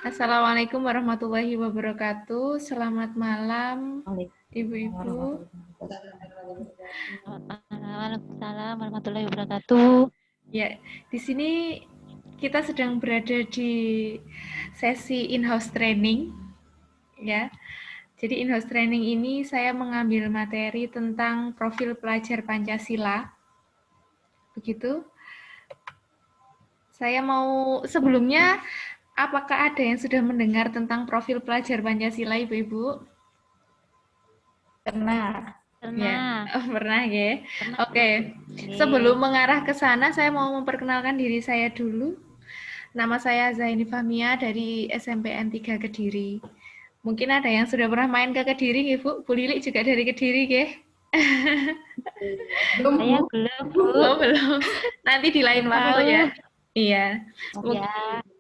Assalamualaikum warahmatullahi wabarakatuh. Selamat malam, Ibu-ibu. Waalaikumsalam warahmatullahi wabarakatuh. Ya, di sini kita sedang berada di sesi in-house training, ya. Jadi in-house training ini saya mengambil materi tentang profil pelajar Pancasila. Begitu. Saya mau sebelumnya, apakah ada yang sudah mendengar tentang profil pelajar Pancasila, Ibu-ibu? Pernah. Ya, pernah ya. Pernah. Oke, sebelum mengarah ke sana, saya mau memperkenalkan diri saya dulu. Nama saya Zaini Fahmia dari SMPN 3 Kediri. Mungkin ada yang sudah pernah main ke Kediri, Ibu. Bu Lili juga dari Kediri, ya? Saya belum, Bu. Oh, belum. Nanti di lain waktu ya. Iya.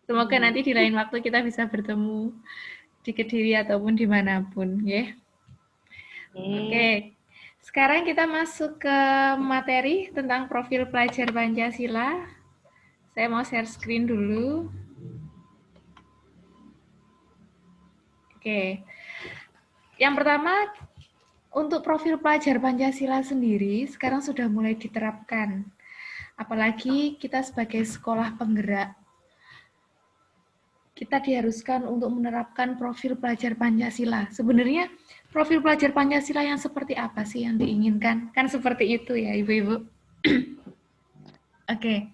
Semoga nanti di lain waktu kita bisa bertemu di Kediri ataupun dimanapun, ya. Oke. Sekarang kita masuk ke materi tentang profil pelajar Pancasila. Saya mau share screen dulu. Oke. Yang pertama, untuk profil pelajar Pancasila sendiri sekarang sudah mulai diterapkan. Apalagi kita sebagai sekolah penggerak, kita diharuskan untuk menerapkan profil pelajar Pancasila. Sebenarnya profil pelajar Pancasila yang seperti apa sih yang diinginkan? Kan seperti itu ya, Ibu-ibu. Oke.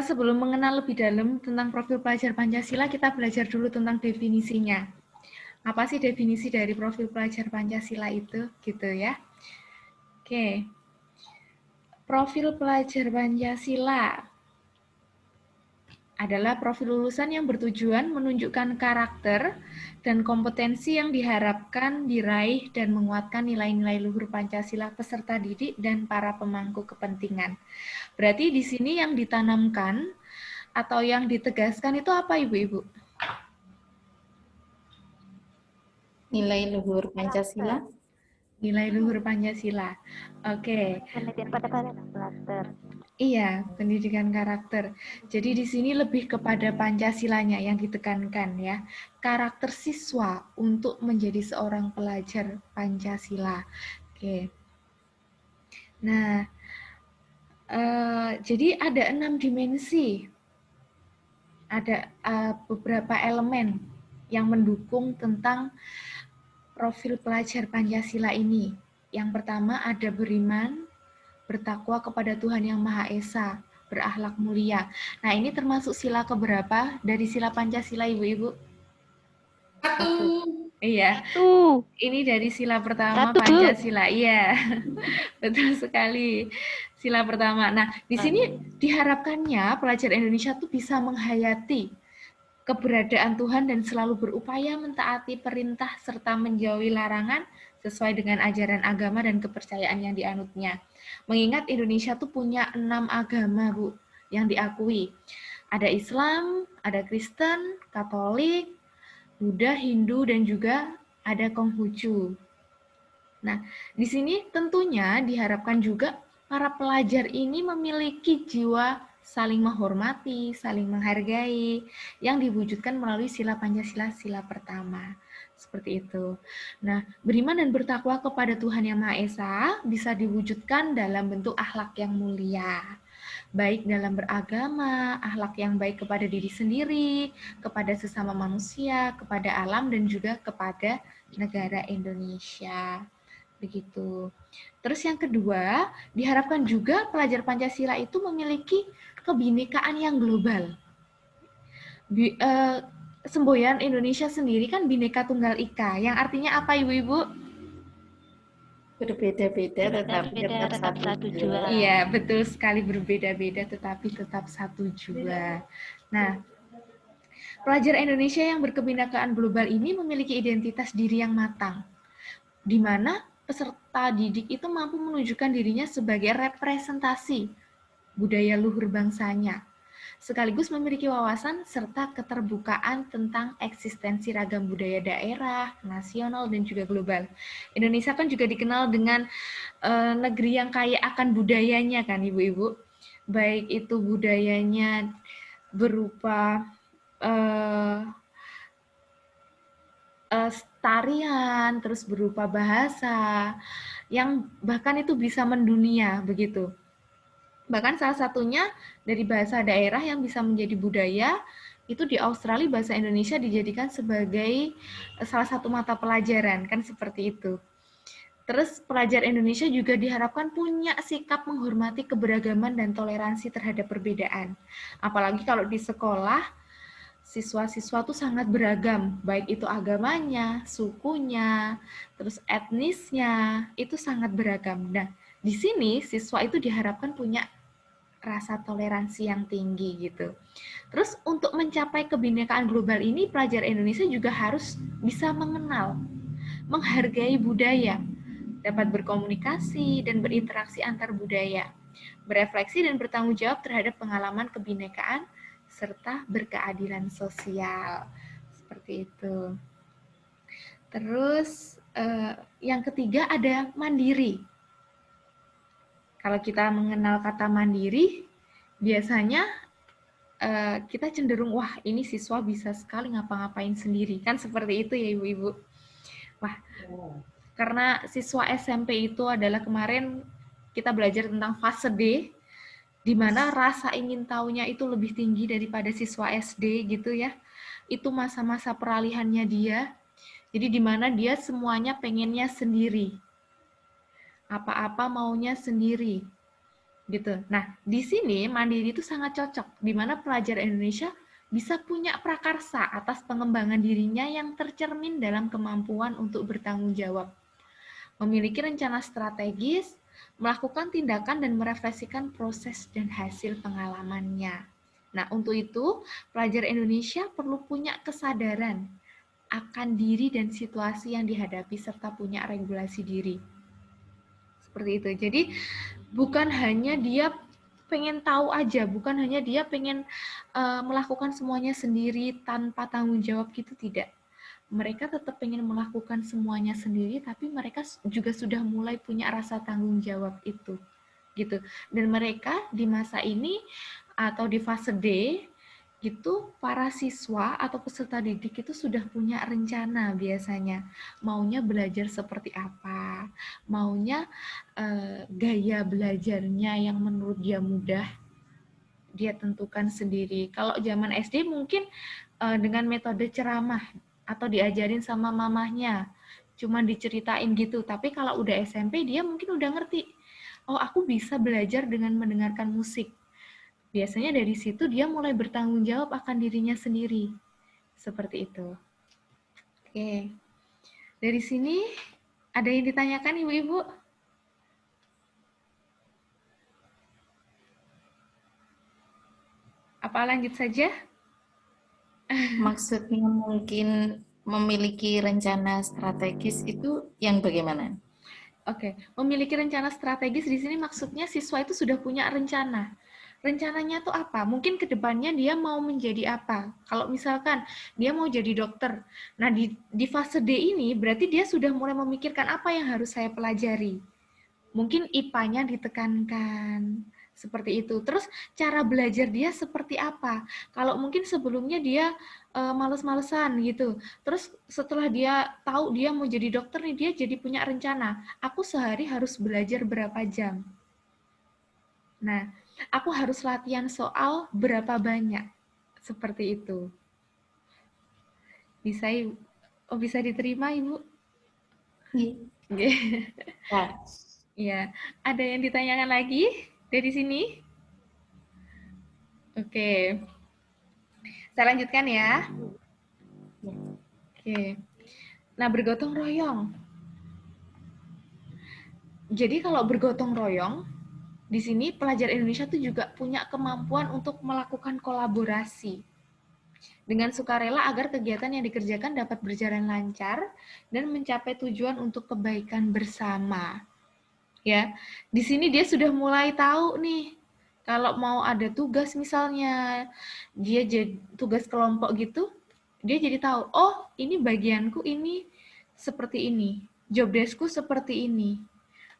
Sebelum mengenal lebih dalam tentang profil pelajar Pancasila, kita belajar dulu tentang definisinya. Apa sih definisi dari profil pelajar Pancasila itu, gitu ya? Oke. Profil pelajar Pancasila adalah profil lulusan yang bertujuan menunjukkan karakter dan kompetensi yang diharapkan diraih dan menguatkan nilai-nilai luhur Pancasila peserta didik dan para pemangku kepentingan. Berarti di sini yang ditanamkan atau yang ditegaskan itu apa, Ibu-ibu? Nilai luhur Pancasila. Nilai luhur Pancasila. Oke. Penelitian pada karakter. Iya, pendidikan karakter. Jadi di sini lebih kepada Pancasilanya yang ditekankan ya. Karakter siswa untuk menjadi seorang pelajar Pancasila. Oke. Nah, jadi ada 6 dimensi. Ada beberapa elemen yang mendukung tentang profil pelajar Pancasila ini. Yang pertama ada beriman, bertakwa kepada Tuhan Yang Maha Esa, berakhlak mulia. Nah, ini termasuk sila keberapa dari sila Pancasila, Ibu-ibu? 1. Iya. 1. Ini dari sila pertama 1, Pancasila. Iya. Betul sekali. Sila pertama. Nah, di sini diharapkannya pelajar Indonesia tuh bisa menghayati keberadaan Tuhan dan selalu berupaya mentaati perintah serta menjauhi larangan sesuai dengan ajaran agama dan kepercayaan yang dianutnya. Mengingat Indonesia tuh punya 6 agama, Bu, yang diakui. Ada Islam, ada Kristen, Katolik, Buddha, Hindu, dan juga ada Konghucu. Nah, di sini tentunya diharapkan juga para pelajar ini memiliki jiwa saling menghormati, saling menghargai, yang diwujudkan melalui sila Pancasila, sila pertama. Seperti itu. Nah, beriman dan bertakwa kepada Tuhan Yang Maha Esa bisa diwujudkan dalam bentuk akhlak yang mulia. Baik dalam beragama, akhlak yang baik kepada diri sendiri, kepada sesama manusia, kepada alam, dan juga kepada negara Indonesia. Begitu. Terus yang kedua, diharapkan juga pelajar Pancasila itu memiliki kebinekaan yang global. Semboyan Indonesia sendiri kan Bhinneka Tunggal Ika, yang artinya apa, Ibu-ibu? Berbeda-beda tetapi tetap satu jua. Iya, betul sekali, berbeda-beda tetapi tetap satu jua. Nah, pelajar Indonesia yang berkebinekaan global ini memiliki identitas diri yang matang, di mana peserta didik itu mampu menunjukkan dirinya sebagai representasi budaya luhur bangsanya, sekaligus memiliki wawasan serta keterbukaan tentang eksistensi ragam budaya daerah, nasional, dan juga global. Indonesia kan juga dikenal dengan negeri yang kaya akan budayanya kan, Ibu-ibu. Baik itu budayanya berupa eh, tarian, terus berupa bahasa, yang bahkan itu bisa mendunia begitu. Bahkan salah satunya dari bahasa daerah yang bisa menjadi budaya, itu di Australia bahasa Indonesia dijadikan sebagai salah satu mata pelajaran, kan seperti itu. Terus pelajar Indonesia juga diharapkan punya sikap menghormati keberagaman dan toleransi terhadap perbedaan. Apalagi kalau di sekolah, siswa-siswa tuh sangat beragam, baik itu agamanya, sukunya, terus etnisnya, itu sangat beragam. Nah, di sini siswa itu diharapkan punya rasa toleransi yang tinggi gitu. Terus untuk mencapai kebinekaan global ini, pelajar Indonesia juga harus bisa mengenal, menghargai budaya, dapat berkomunikasi dan berinteraksi antar budaya, berefleksi dan bertanggung jawab terhadap pengalaman kebinekaan, serta berkeadilan sosial. Seperti itu. Terus yang ketiga ada mandiri. Kalau kita mengenal kata mandiri, biasanya kita cenderung, wah ini siswa bisa sekali ngapa-ngapain sendiri. Kan seperti itu ya Ibu-Ibu. Wah, karena siswa SMP itu adalah kemarin kita belajar tentang fase D, di mana rasa ingin tahunya itu lebih tinggi daripada siswa SD gitu ya. Itu masa-masa peralihannya dia. Jadi di mana dia semuanya pengennya sendiri. Apa-apa maunya sendiri. Gitu. Nah, di sini mandiri itu sangat cocok, di mana pelajar Indonesia bisa punya prakarsa atas pengembangan dirinya yang tercermin dalam kemampuan untuk bertanggung jawab, memiliki rencana strategis, melakukan tindakan dan merefleksikan proses dan hasil pengalamannya. Nah, untuk itu, pelajar Indonesia perlu punya kesadaran akan diri dan situasi yang dihadapi serta punya regulasi diri. Seperti itu. Jadi, bukan hanya dia pengen tahu aja, bukan hanya dia pengen melakukan semuanya sendiri tanpa tanggung jawab gitu, tidak. Mereka tetap pengen melakukan semuanya sendiri, tapi mereka juga sudah mulai punya rasa tanggung jawab itu, gitu. Dan mereka di masa ini atau di fase D, gitu, para siswa atau peserta didik itu sudah punya rencana biasanya, maunya belajar seperti apa, maunya gaya belajarnya yang menurut dia mudah, dia tentukan sendiri. Kalau zaman SD mungkin dengan metode ceramah atau diajarin sama mamahnya, cuma diceritain gitu. Tapi kalau udah SMP dia mungkin udah ngerti, oh aku bisa belajar dengan mendengarkan musik. Biasanya dari situ dia mulai bertanggung jawab akan dirinya sendiri. Seperti itu. Oke. Dari sini ada yang ditanyakan Ibu-Ibu? Apa lanjut saja? Maksudnya mungkin memiliki rencana strategis itu yang bagaimana? Oke, memiliki rencana strategis di sini maksudnya siswa itu sudah punya rencana. Rencananya tuh apa? Mungkin ke depannya dia mau menjadi apa? Kalau misalkan dia mau jadi dokter. Nah, di fase D ini berarti dia sudah mulai memikirkan apa yang harus saya pelajari. Mungkin IPA-nya ditekankan. Seperti itu. Terus cara belajar dia seperti apa? Kalau mungkin sebelumnya dia males-malesan gitu. Terus setelah dia tahu dia mau jadi dokter nih, dia jadi punya rencana. Aku sehari harus belajar berapa jam. Nah, aku harus latihan soal berapa banyak. Seperti itu. Bisa bisa diterima, Ibu? Iya. Nah, Ya, ada yang ditanyakan lagi dari sini? Oke. Saya lanjutkan ya. Oke. Nah, bergotong royong. Jadi kalau bergotong royong, di sini pelajar Indonesia tuh juga punya kemampuan untuk melakukan kolaborasi dengan sukarela agar kegiatan yang dikerjakan dapat berjalan lancar dan mencapai tujuan untuk kebaikan bersama. Ya, di sini dia sudah mulai tahu nih, kalau mau ada tugas misalnya, dia jadi tugas kelompok gitu, dia jadi tahu, oh ini bagianku ini seperti ini, job deskku seperti ini.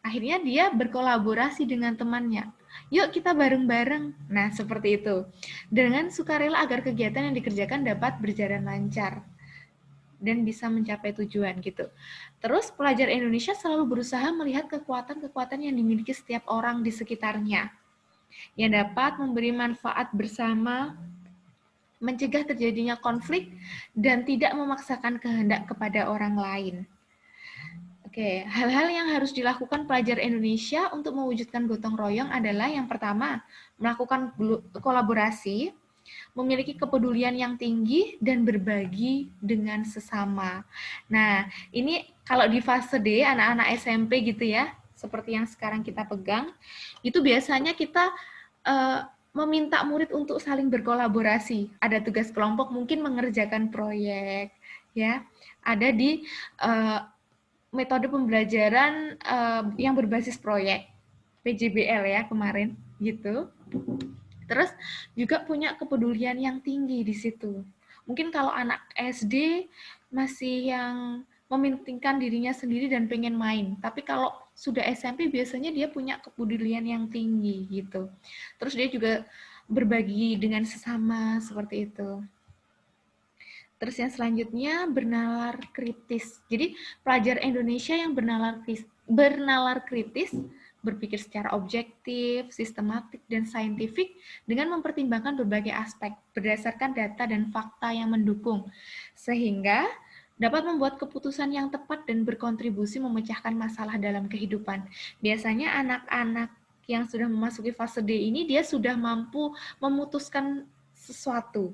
Akhirnya dia berkolaborasi dengan temannya. yuk kita bareng-bareng. Nah, seperti itu. Dengan sukarela agar kegiatan yang dikerjakan dapat berjalan lancar dan bisa mencapai tujuan gitu. Terus pelajar Indonesia selalu berusaha melihat kekuatan-kekuatan yang dimiliki setiap orang di sekitarnya yang dapat memberi manfaat bersama, mencegah terjadinya konflik, dan tidak memaksakan kehendak kepada orang lain. Oke, hal-hal yang harus dilakukan pelajar Indonesia untuk mewujudkan gotong royong adalah yang pertama, melakukan kolaborasi, memiliki kepedulian yang tinggi, dan berbagi dengan sesama. Nah, ini kalau di fase D, anak-anak SMP gitu ya, seperti yang sekarang kita pegang, itu biasanya kita meminta murid untuk saling berkolaborasi. Ada tugas kelompok, mungkin mengerjakan proyek, ya. Ada di metode pembelajaran yang berbasis proyek, PJBL ya kemarin, gitu. Terus juga punya kepedulian yang tinggi di situ. Mungkin kalau anak SD masih yang mementingkan dirinya sendiri dan pengen main. Tapi kalau sudah SMP biasanya dia punya kepedulian yang tinggi gitu. Terus dia juga berbagi dengan sesama seperti itu. Terus yang selanjutnya bernalar kritis. Jadi pelajar Indonesia yang bernalar kritis berpikir secara objektif, sistematik, dan saintifik dengan mempertimbangkan berbagai aspek berdasarkan data dan fakta yang mendukung, sehingga dapat membuat keputusan yang tepat dan berkontribusi memecahkan masalah dalam kehidupan. Biasanya anak-anak yang sudah memasuki fase D ini, dia sudah mampu memutuskan sesuatu,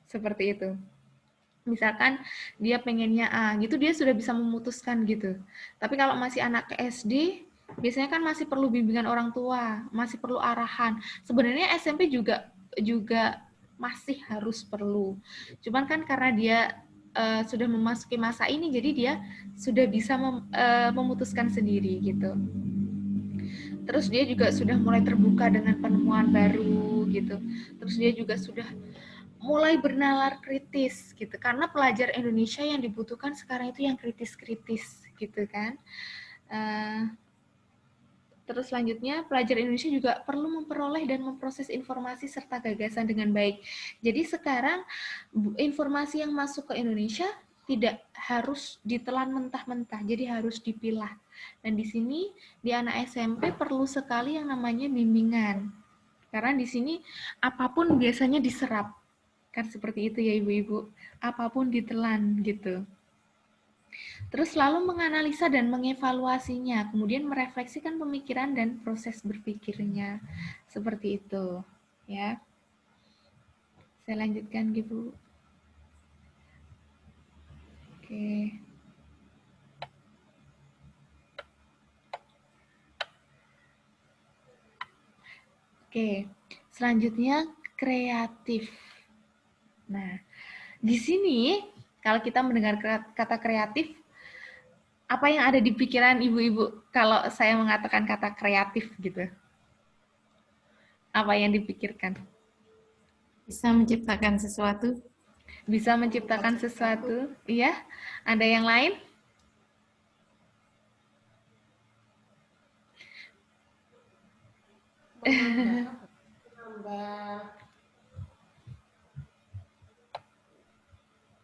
seperti itu. Misalkan dia pengennya A, gitu dia sudah bisa memutuskan gitu. Tapi kalau masih anak ke SD, biasanya kan masih perlu bimbingan orang tua, masih perlu arahan. Sebenarnya SMP juga masih harus perlu. Cuman kan karena dia sudah memasuki masa ini, jadi dia sudah bisa memutuskan sendiri gitu. Terus dia juga sudah mulai terbuka dengan penemuan baru gitu. Terus dia juga sudah mulai bernalar kritis gitu, karena pelajar Indonesia yang dibutuhkan sekarang itu yang kritis-kritis gitu kan. Terus selanjutnya pelajar Indonesia juga perlu memperoleh dan memproses informasi serta gagasan dengan baik. Jadi sekarang informasi yang masuk ke Indonesia tidak harus ditelan mentah-mentah, jadi harus dipilah. Dan di sini di anak SMP perlu sekali yang namanya bimbingan, karena di sini apapun biasanya diserap. Kan seperti itu ya ibu-ibu, apapun ditelan gitu. Terus selalu menganalisa dan mengevaluasinya, kemudian merefleksikan pemikiran dan proses berpikirnya. Seperti itu, ya. Saya lanjutkan ibu. Oke. Oke, selanjutnya kreatif. Nah, di sini kalau kita mendengar kata kreatif, apa yang ada di pikiran ibu-ibu kalau saya mengatakan kata kreatif gitu? Apa yang dipikirkan? Bisa menciptakan sesuatu. Bisa menciptakan sesuatu, iya? Ada yang lain?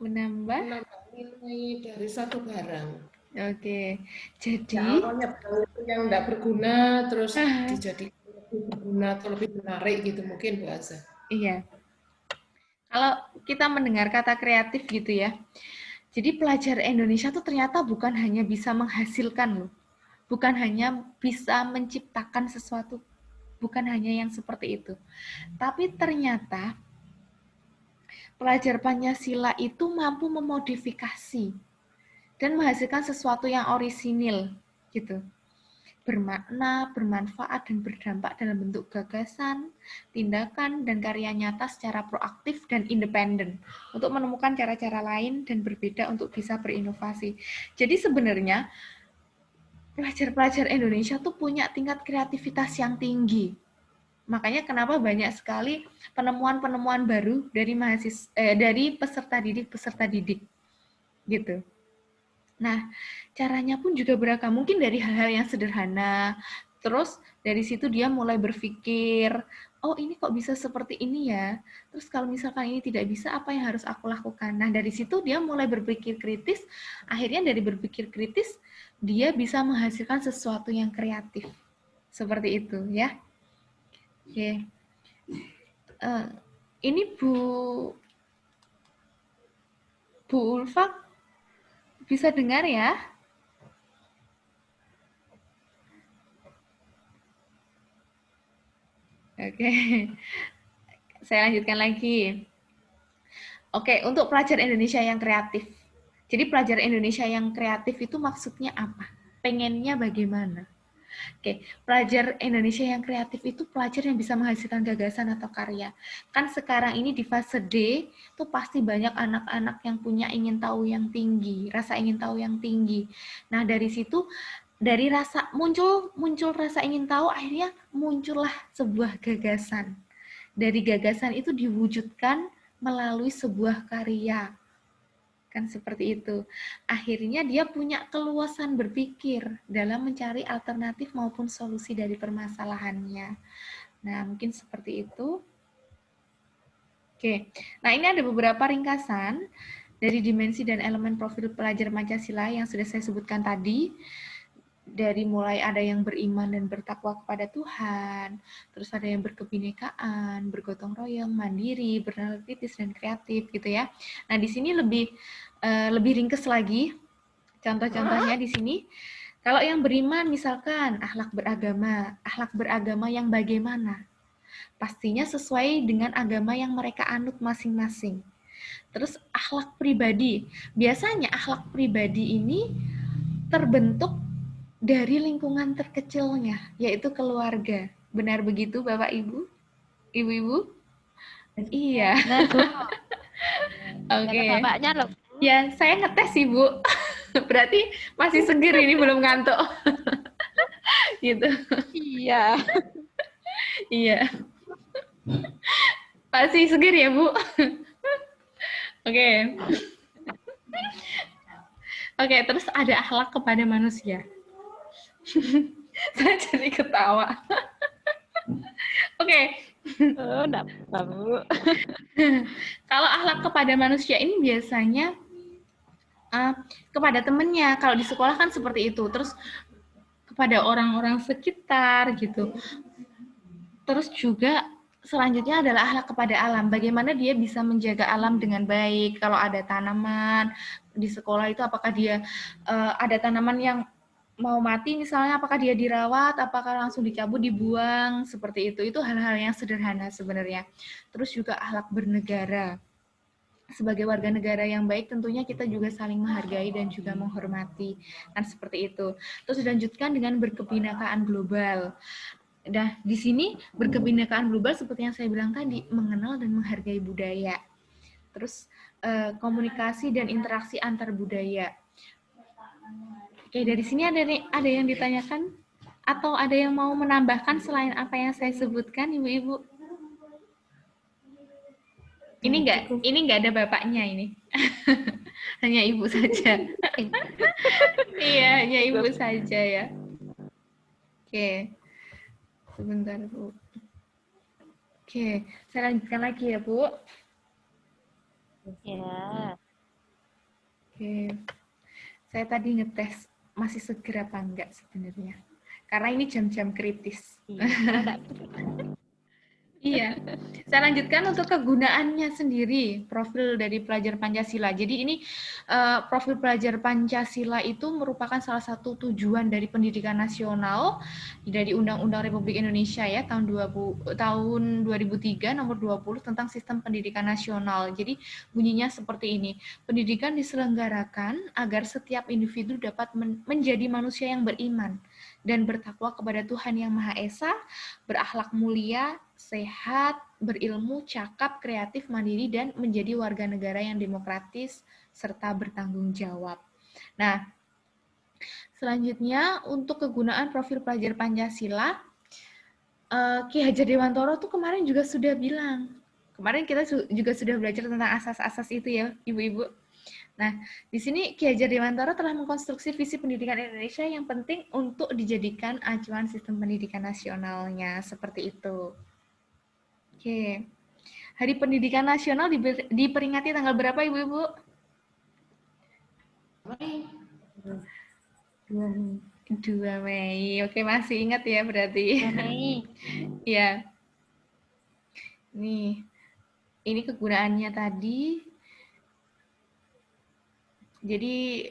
Menambah nilai dari satu barang. Oke, jadi awalnya barang itu yang tidak berguna, terus dijadikan lebih berguna atau lebih menarik gitu mungkin bahasa. Iya. Kalau kita mendengar kata kreatif gitu ya, jadi pelajar Indonesia tuh ternyata bukan hanya bisa menghasilkan loh, bukan hanya bisa menciptakan sesuatu, bukan hanya yang seperti itu. Tapi ternyata pelajar Pancasila itu mampu memodifikasi dan menghasilkan sesuatu yang orisinil gitu, bermakna, bermanfaat, dan berdampak dalam bentuk gagasan, tindakan, dan karya nyata secara proaktif dan independen untuk menemukan cara-cara lain dan berbeda untuk bisa berinovasi. Jadi sebenarnya pelajar-pelajar Indonesia tuh punya tingkat kreativitas yang tinggi. Makanya kenapa banyak sekali penemuan-penemuan baru dari dari peserta didik gitu. Nah, caranya pun juga beragam. Mungkin dari hal-hal yang sederhana, Terus dari situ dia mulai berpikir, oh ini kok bisa seperti ini ya. Terus kalau misalkan ini tidak bisa, apa yang harus aku lakukan? Nah dari situ dia mulai berpikir kritis. Akhirnya dari berpikir kritis, dia bisa menghasilkan sesuatu yang kreatif. Seperti itu ya. Oke. Ini Bu Ulfa bisa dengar ya? Oke, saya lanjutkan lagi. Oke, untuk pelajar Indonesia yang kreatif. Jadi pelajar Indonesia yang kreatif itu maksudnya apa? Pengennya bagaimana? Oke, pelajar Indonesia yang kreatif itu pelajar yang bisa menghasilkan gagasan atau karya. Kan sekarang ini di fase D, tuh pasti banyak anak-anak yang punya ingin tahu yang tinggi, rasa ingin tahu yang tinggi. Nah, dari situ dari rasa muncul rasa ingin tahu, akhirnya muncullah sebuah gagasan. Dari gagasan itu diwujudkan melalui sebuah karya. Kan seperti itu. Akhirnya dia punya keluasan berpikir dalam mencari alternatif maupun solusi dari permasalahannya. Nah, mungkin seperti itu. Oke. Nah, ini ada beberapa ringkasan dari dimensi dan elemen profil pelajar Pancasila yang sudah saya sebutkan tadi. Dari mulai ada yang beriman dan bertakwa kepada Tuhan, terus ada yang berkebinekaan, bergotong royong, mandiri, bernalar kritis dan kreatif gitu ya. Nah, di sini lebih ringkes lagi contoh-contohnya di sini. Kalau yang beriman misalkan akhlak beragama yang bagaimana? Pastinya sesuai dengan agama yang mereka anut masing-masing. Terus akhlak pribadi. Biasanya akhlak pribadi ini terbentuk dari lingkungan terkecilnya, yaitu keluarga. Benar begitu, Bapak Ibu? Ibu-ibu? Iya. Nah, Bu. Oke. Bapaknya loh. Ya, saya ngetes sih, Bu. Berarti masih seger ini, belum ngantuk. Gitu. Iya. Iya. Masih seger ya, Bu? Oke. Oke, terus ada akhlak kepada manusia. Saya jadi ketawa. Oke. Oh, enggak Bu. Kalau akhlak kepada manusia ini biasanya kepada temennya. Kalau di sekolah kan seperti itu. Terus kepada orang-orang sekitar gitu. Terus juga selanjutnya adalah akhlak kepada alam. Bagaimana dia bisa menjaga alam dengan baik. Kalau ada tanaman di sekolah itu, apakah dia ada tanaman yang mau mati misalnya, apakah dia dirawat, apakah langsung dicabut, dibuang, seperti itu. Itu hal-hal yang sederhana sebenarnya. Terus juga akhlak bernegara. Sebagai warga negara yang baik, tentunya kita juga saling menghargai dan juga menghormati. Kan seperti itu. Terus dilanjutkan dengan berkebinekaan global. Nah, di sini berkebinekaan global seperti yang saya bilang tadi, mengenal dan menghargai budaya. Terus komunikasi dan interaksi antar budaya. Oke, dari sini ada yang ditanyakan atau ada yang mau menambahkan selain apa yang saya sebutkan, Ibu-ibu? Ini nggak ada bapaknya ini. Hanya ibu saja. Iya, hanya ibu saja ya. Oke. Sebentar, Bu. Oke, saya lanjutkan lagi ya, Bu. Ya. Oke. Saya tadi ngetes masih seger apa enggak sebenarnya. Karena ini jam-jam kritis. Iya. Saya lanjutkan untuk kegunaannya sendiri, profil dari pelajar Pancasila. Jadi ini profil pelajar Pancasila itu merupakan salah satu tujuan dari pendidikan nasional dari Undang-Undang Republik Indonesia ya tahun 2003 nomor 20 tentang sistem pendidikan nasional. Jadi bunyinya seperti ini. Pendidikan diselenggarakan agar setiap individu dapat menjadi manusia yang beriman dan bertakwa kepada Tuhan Yang Maha Esa, berakhlak mulia, sehat, berilmu, cakap, kreatif, mandiri, dan menjadi warga negara yang demokratis serta bertanggung jawab. Nah, selanjutnya untuk kegunaan profil pelajar Pancasila, Ki Hajar Dewantoro tuh kemarin juga sudah bilang. Kemarin kita juga sudah belajar tentang asas-asas itu ya, Ibu-ibu. Nah, di sini Ki Hajar Dewantara telah mengkonstruksi visi pendidikan Indonesia yang penting untuk dijadikan acuan sistem pendidikan nasionalnya, seperti itu. Oke. Hari Pendidikan Nasional diperingati tanggal berapa, Ibu-Ibu? 2 Mei. Oke, masih ingat ya berarti. Mei. Ya. Nih, ini kegunaannya tadi. Jadi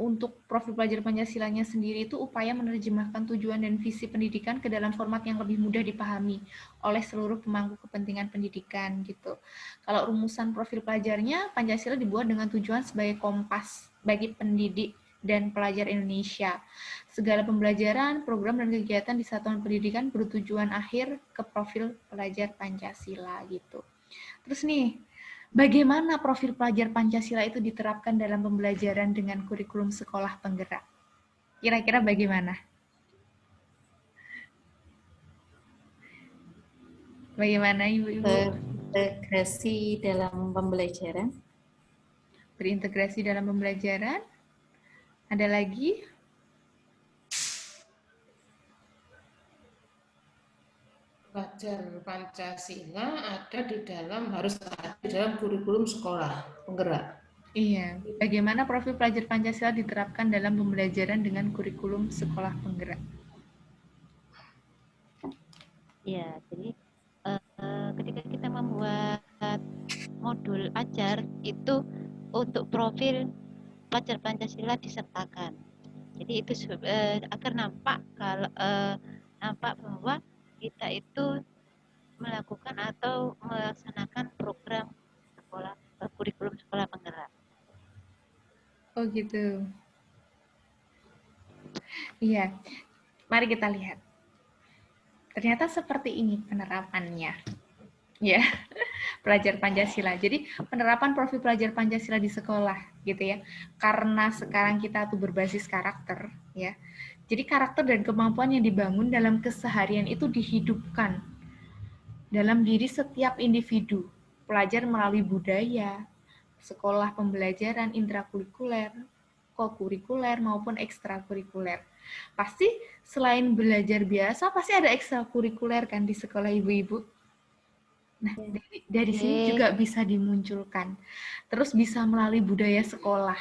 untuk profil pelajar Pancasilanya sendiri itu upaya menerjemahkan tujuan dan visi pendidikan ke dalam format yang lebih mudah dipahami oleh seluruh pemangku kepentingan pendidikan gitu. Kalau rumusan profil pelajarnya, Pancasila dibuat dengan tujuan sebagai kompas bagi pendidik dan pelajar Indonesia. Segala pembelajaran, program, dan kegiatan di satuan pendidikan bertujuan akhir ke profil pelajar Pancasila gitu. Terus nih, bagaimana profil pelajar Pancasila itu diterapkan dalam pembelajaran dengan kurikulum sekolah penggerak? Kira-kira bagaimana? Bagaimana Ibu-Ibu? Berintegrasi dalam pembelajaran. Berintegrasi dalam pembelajaran. Ada lagi? Pelajar Pancasila harus ada di dalam kurikulum sekolah penggerak. Iya. Bagaimana profil pelajar Pancasila diterapkan dalam pembelajaran dengan kurikulum sekolah penggerak? Ya, jadi ketika kita membuat modul ajar itu untuk profil pelajar Pancasila disertakan. Jadi itu agar nampak bahwa kita itu melakukan atau melaksanakan program sekolah kurikulum sekolah penggerak. Oh gitu. Iya. Mari kita lihat. Ternyata seperti ini penerapannya. Ya, pelajar Pancasila. Jadi penerapan profil pelajar Pancasila di sekolah gitu ya. Karena sekarang kita tuh berbasis karakter ya. Jadi karakter dan kemampuan yang dibangun dalam keseharian itu dihidupkan dalam diri setiap individu. Pelajar melalui budaya, sekolah pembelajaran intrakurikuler, kokurikuler maupun ekstrakurikuler. Pasti selain belajar biasa pasti ada ekstrakurikuler kan di sekolah ibu-ibu. Nah, dari sini juga bisa dimunculkan. Terus bisa melalui budaya sekolah.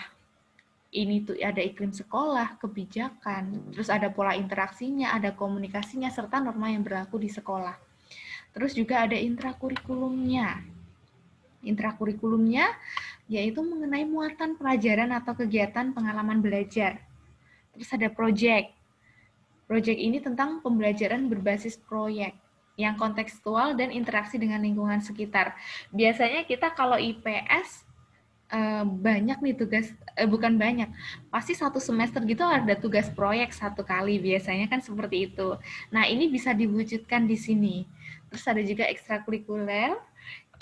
Ini tuh ada iklim sekolah, kebijakan, terus ada pola interaksinya, ada komunikasinya, serta norma yang berlaku di sekolah. Terus juga ada intrakurriculumnya. Intrakurriculumnya yaitu mengenai muatan pelajaran atau kegiatan pengalaman belajar. Terus ada project. Project ini tentang pembelajaran berbasis proyek yang kontekstual dan interaksi dengan lingkungan sekitar. Biasanya kita kalau IPS banyak nih tugas, bukan banyak, pasti satu semester gitu ada tugas proyek 1 kali, biasanya kan seperti itu. Nah, ini bisa diwujudkan di sini. Terus ada juga ekstrakurikuler,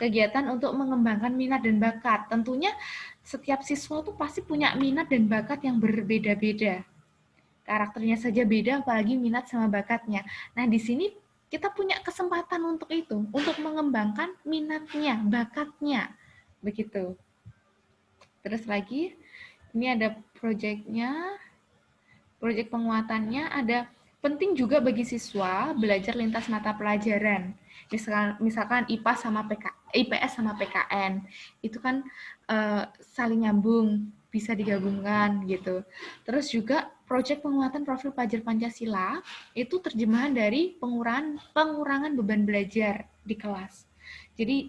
kegiatan untuk mengembangkan minat dan bakat. Tentunya setiap siswa tuh pasti punya minat dan bakat yang berbeda-beda. Karakternya saja beda, apalagi minat sama bakatnya. Nah, di sini kita punya kesempatan untuk itu, untuk mengembangkan minatnya, bakatnya. Begitu. Terus lagi, ini ada proyeknya, proyek penguatannya, ada penting juga bagi siswa belajar lintas mata pelajaran. Misalkan IPA sama IPS sama PKN, itu kan saling nyambung, bisa digabungkan gitu. Terus juga proyek penguatan profil pelajar Pancasila itu terjemahan dari pengurangan beban belajar di kelas. Jadi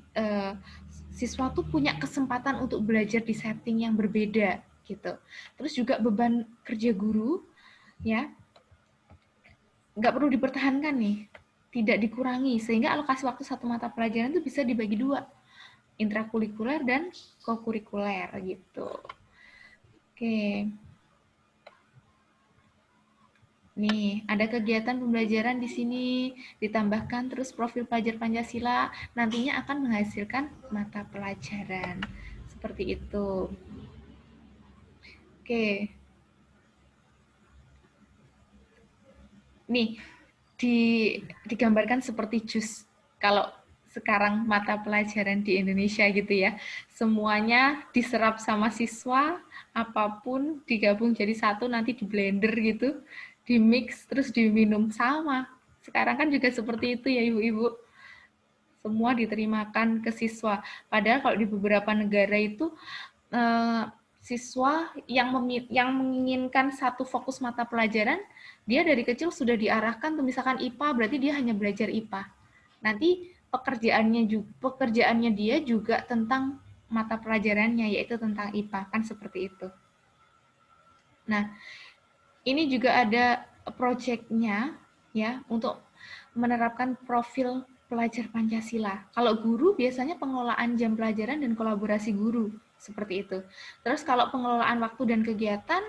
siswa tuh punya kesempatan untuk belajar di setting yang berbeda gitu. Terus juga beban kerja guru ya nggak perlu dipertahankan nih, tidak dikurangi, sehingga alokasi waktu satu mata pelajaran itu bisa dibagi 2, intrakurikuler dan kokurikuler gitu. Oke. Nih, ada kegiatan pembelajaran di sini, ditambahkan terus profil pelajar Pancasila, nantinya akan menghasilkan mata pelajaran. Seperti itu. Oke. Nih, digambarkan seperti jus. Kalau sekarang mata pelajaran di Indonesia gitu ya. Semuanya diserap sama siswa, apapun digabung jadi satu, nanti di blender gitu, di mix terus diminum sama. Sekarang kan juga seperti itu ya ibu-ibu. Semua diterimakan ke siswa. Padahal kalau di beberapa negara itu siswa yang menginginkan satu fokus mata pelajaran, dia dari kecil sudah diarahkan tuh misalkan IPA, berarti dia hanya belajar IPA. Nanti pekerjaannya dia juga tentang mata pelajarannya, yaitu tentang IPA, kan seperti itu. Nah, ini juga ada proyeknya ya untuk menerapkan profil pelajar Pancasila. Kalau guru biasanya pengelolaan jam pelajaran dan kolaborasi guru seperti itu. Terus kalau pengelolaan waktu dan kegiatan,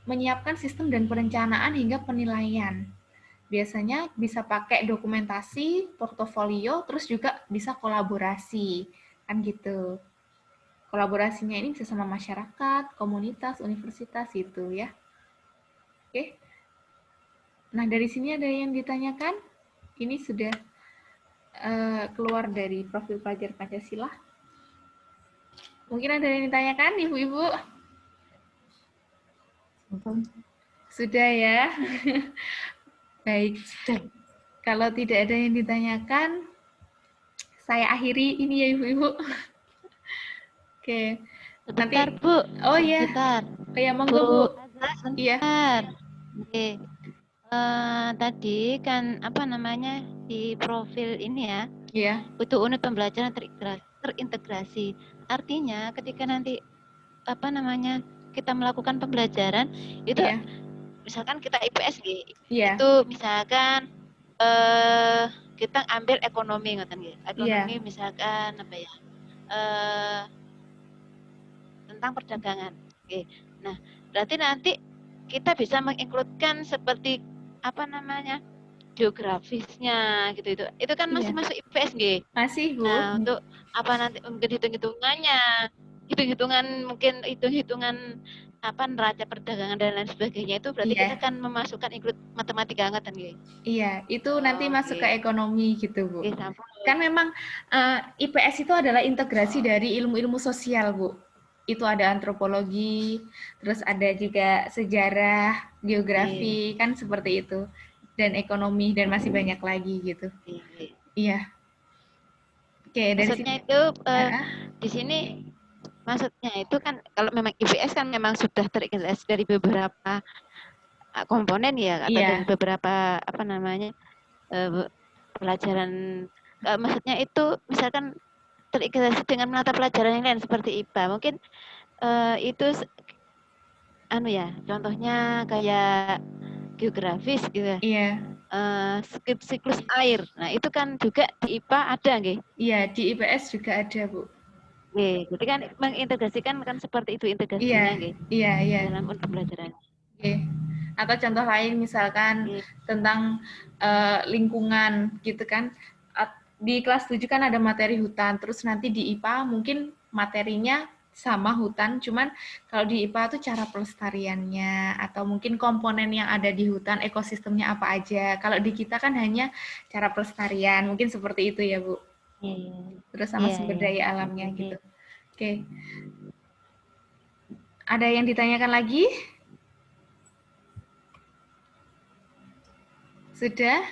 menyiapkan sistem dan perencanaan hingga penilaian. Biasanya bisa pakai dokumentasi, portofolio, terus juga bisa kolaborasi, kan gitu. Kolaborasinya ini bisa sama masyarakat, komunitas, universitas gitu ya. Oke. Nah, dari sini ada yang ditanyakan? Ini sudah keluar dari profil pelajar Pancasila. Mungkin ada yang ditanyakan, Ibu-ibu? Sudah ya? Baik. Kalau tidak ada yang ditanyakan, saya akhiri ini ya Ibu-ibu. Oke. Sebentar, Nanti, Bu. oh ya, Sebentar. kayak monggo Bu. Iya. Sebentar. Oke. Tadi kan apa namanya di profil ini ya, Iya. butuh unit pembelajaran terintegrasi. Artinya ketika nanti apa namanya kita melakukan pembelajaran itu Iya. misalkan kita IPS gitu, Iya. itu misalkan kita ambil ekonomi ngoten nggih. Ekonomi Iya. misalkan apa ya? Tentang perdagangan. Oke. Nah, berarti nanti kita bisa mengincludekan seperti apa namanya? Geografisnya gitu itu. Itu kan masih Iya. masuk IPS nggih. Masih, Bu. Nah, untuk apa nanti mungkin hitung-hitungannya, mungkin hitung-hitungan apa neraca perdagangan dan lain sebagainya itu berarti Iya. kita kan memasukkan include matematika ngeten nggih. Iya, itu nanti masuk Oke. ke ekonomi gitu, Bu. Oke, sampun. Kan memang IPS itu adalah integrasi dari ilmu-ilmu sosial, Bu. Itu ada antropologi, terus ada juga sejarah, geografi, kan seperti itu. Dan ekonomi, dan masih banyak lagi gitu. Iya. Oke, dari Maksudnya sini. itu di sini maksudnya itu kan kalau memang IPS kan memang sudah terintegrasi dari beberapa komponen ya atau dari beberapa apa namanya pelajaran. Maksudnya itu misalkan terintegrasi dengan mata pelajaran yang lain seperti IPA mungkin itu anu ya contohnya kayak geografis gitu ya. Iya. Siklus air. Nah, itu kan juga di IPA ada nggih? Iya, di IPS juga ada, Bu. Nggih, jadi kan mengintegrasikan kan seperti itu integrasinya nggih. Iya. Dalam pembelajaran. Oke. Atau contoh lain misalkan tentang lingkungan gitu kan. Di kelas 7 kan ada materi hutan, terus nanti di IPA mungkin materinya sama hutan, cuman kalau di IPA tuh cara pelestariannya atau mungkin komponen yang ada di hutan, ekosistemnya apa aja. Kalau di kita kan hanya cara pelestarian, mungkin seperti itu ya, Bu. Terus sama sumber daya alamnya gitu. Oke. Ada yang ditanyakan lagi? Sudah?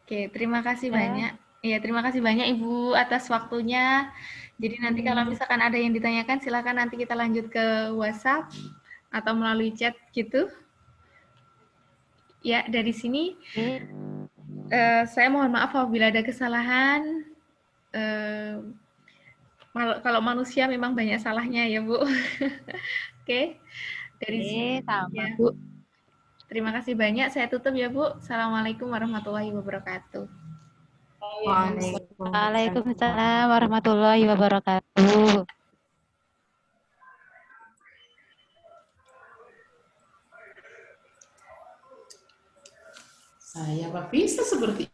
Oke, terima kasih banyak. Iya, terima kasih banyak Ibu atas waktunya. Jadi nanti kalau misalkan ada yang ditanyakan, silakan nanti kita lanjut ke WhatsApp atau melalui chat gitu. Ya, dari sini saya mohon maaf apabila ada kesalahan. Kalau manusia memang banyak salahnya ya, Bu. Oke. Dari sini sama, ya. Bu. Terima kasih banyak. Saya tutup ya, Bu. Assalamualaikum warahmatullahi wabarakatuh. Waalaikumsalam warahmatullahi wabarakatuh. Saya apa bisa seperti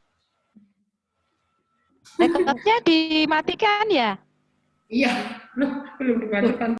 Rekodnya dimatikan ya? Iya, belum dimatikan.